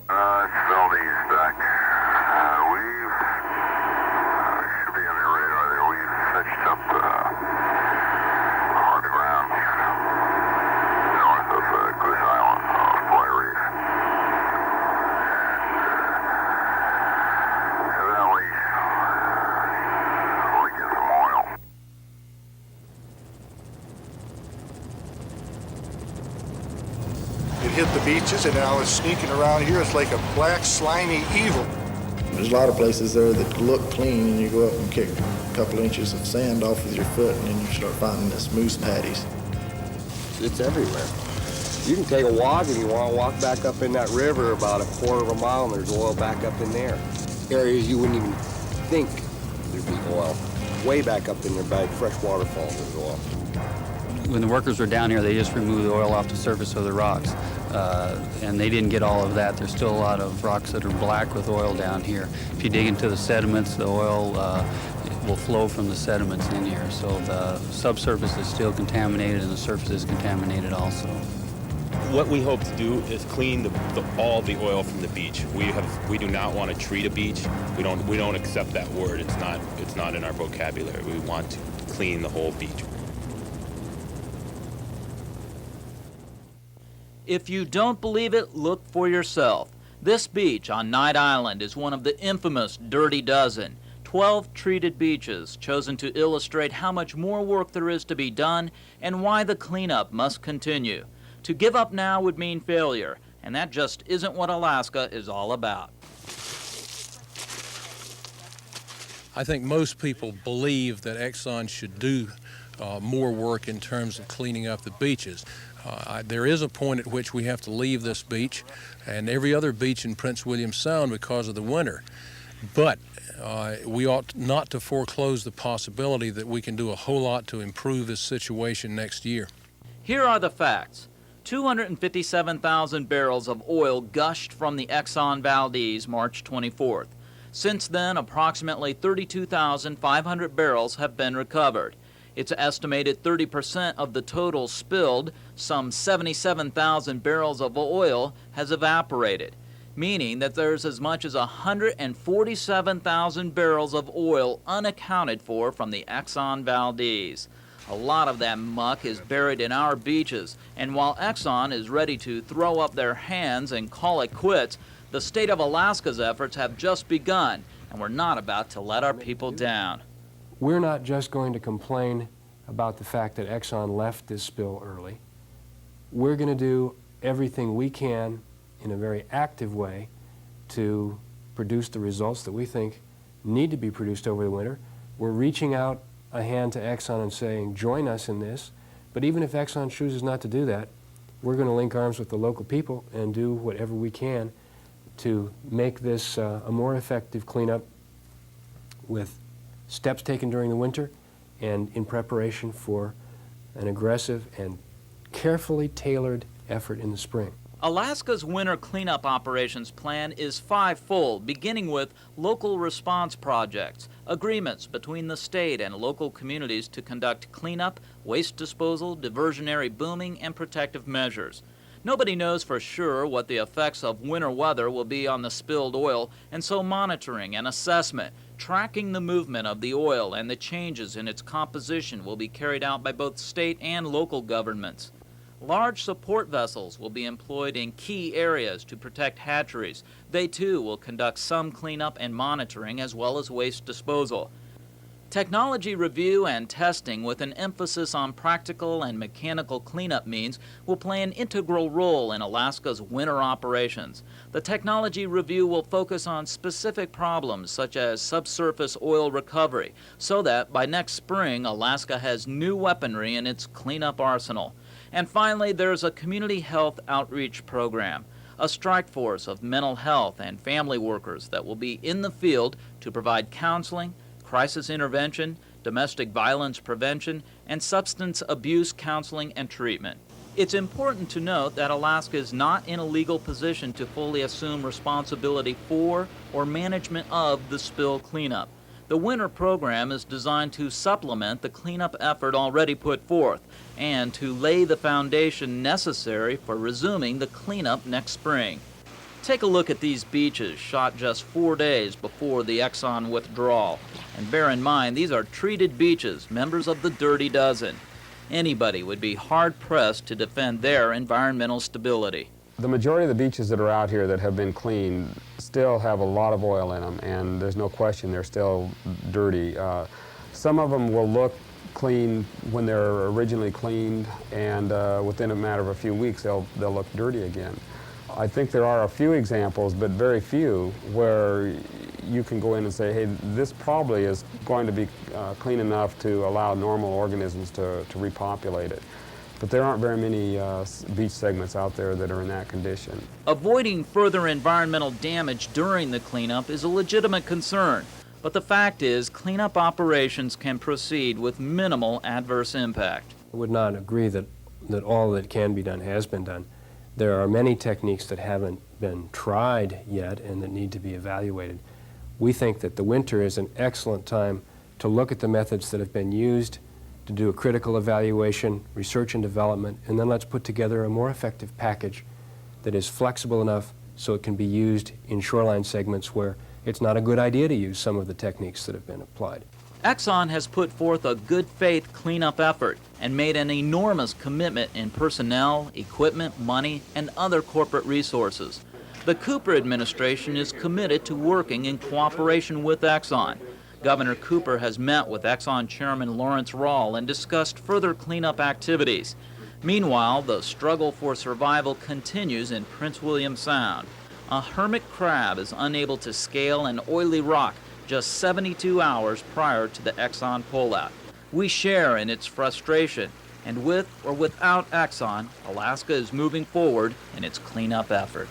It's Valdez back. We've should be on your radar there. We've fetched up hard ground north of Goose Island, Fly Reef, and evidently leaking some oil. It hit the beaches, and now it's sneaking around here. It's like a black, slimy evil. There's a lot of places there that look clean, and you go up and kick a couple inches of sand off with your foot, and then you start finding this moose patties. It's everywhere. You can take a walk, and you want to walk back up in that river about a quarter of a mile, and there's oil back up in there. Areas you wouldn't even think there'd be oil. Way back up in there by fresh waterfalls, there's oil. When the workers were down here, they just removed the oil off the surface of the rocks. And they didn't get all of that. There's still a lot of rocks that are black with oil down here. If you dig into the sediments, the oil will flow from the sediments in here. So the subsurface is still contaminated and the surface is contaminated also. What we hope to do is clean all the oil from the beach. We do not want to treat a beach. We don't accept that word. It's not in our vocabulary. We want to clean the whole beach. If you don't believe it, look for yourself. This beach on Knight Island is one of the infamous Dirty Dozen, 12 treated beaches chosen to illustrate how much more work there is to be done and why the cleanup must continue. To give up now would mean failure, and that just isn't what Alaska is all about. I think most people believe that Exxon should do more work in terms of cleaning up the beaches. There is a point at which we have to leave this beach and every other beach in Prince William Sound because of the winter. But we ought not to foreclose the possibility that we can do a whole lot to improve this situation next year. Here are the facts. 257,000 barrels of oil gushed from the Exxon Valdez March 24th. Since then, approximately 32,500 barrels have been recovered. It's estimated 30% of the total spilled, some 77,000 barrels of oil, has evaporated, meaning that there's as much as 147,000 barrels of oil unaccounted for from the Exxon Valdez. A lot of that muck is buried in our beaches, and while Exxon is ready to throw up their hands and call it quits, the state of Alaska's efforts have just begun, and we're not about to let our people down. We're not just going to complain about the fact that Exxon left this spill early. We're going to do everything we can in a very active way to produce the results that we think need to be produced over the winter. We're reaching out a hand to Exxon and saying, join us in this. But even if Exxon chooses not to do that, we're going to link arms with the local people and do whatever we can to make this a more effective cleanup with steps taken during the winter and in preparation for an aggressive and carefully tailored effort in the spring. Alaska's winter cleanup operations plan is five-fold, beginning with local response projects, agreements between the state and local communities to conduct cleanup, waste disposal, diversionary booming, and protective measures. Nobody knows for sure what the effects of winter weather will be on the spilled oil, and so monitoring and assessment, tracking the movement of the oil and the changes in its composition will be carried out by both state and local governments. Large support vessels will be employed in key areas to protect hatcheries. They too will conduct some cleanup and monitoring as well as waste disposal. Technology review and testing with an emphasis on practical and mechanical cleanup means will play an integral role in Alaska's winter operations. The technology review will focus on specific problems such as subsurface oil recovery so that by next spring Alaska has new weaponry in its cleanup arsenal. And finally, there's a community health outreach program, a strike force of mental health and family workers that will be in the field to provide counseling, crisis intervention, domestic violence prevention, and substance abuse counseling and treatment. It's important to note that Alaska is not in a legal position to fully assume responsibility for or management of the spill cleanup. The winter program is designed to supplement the cleanup effort already put forth and to lay the foundation necessary for resuming the cleanup next spring. Take a look at these beaches shot just 4 days before the Exxon withdrawal. And bear in mind, these are treated beaches, members of the Dirty Dozen. Anybody would be hard-pressed to defend their environmental stability. The majority of the beaches that are out here that have been cleaned still have a lot of oil in them, and there's no question they're still dirty. Some of them will look clean when they're originally cleaned, and within a matter of a few weeks they'll look dirty again. I think there are a few examples, but very few, where you can go in and say, hey, this probably is going to be clean enough to allow normal organisms to repopulate it. But there aren't very many beach segments out there that are in that condition. Avoiding further environmental damage during the cleanup is a legitimate concern. But the fact is, cleanup operations can proceed with minimal adverse impact. I would not agree that all that can be done has been done. There are many techniques that haven't been tried yet and that need to be evaluated. We think that the winter is an excellent time to look at the methods that have been used, to do a critical evaluation, research and development, and then let's put together a more effective package that is flexible enough so it can be used in shoreline segments where it's not a good idea to use some of the techniques that have been applied. Exxon has put forth a good faith cleanup effort and made an enormous commitment in personnel, equipment, money, and other corporate resources. The Cooper administration is committed to working in cooperation with Exxon. Governor Cooper has met with Exxon Chairman Lawrence Rawl and discussed further cleanup activities. Meanwhile, the struggle for survival continues in Prince William Sound. A hermit crab is unable to scale an oily rock just 72 hours prior to the Exxon pullout. We share in its frustration, and with or without Exxon, Alaska is moving forward in its cleanup effort.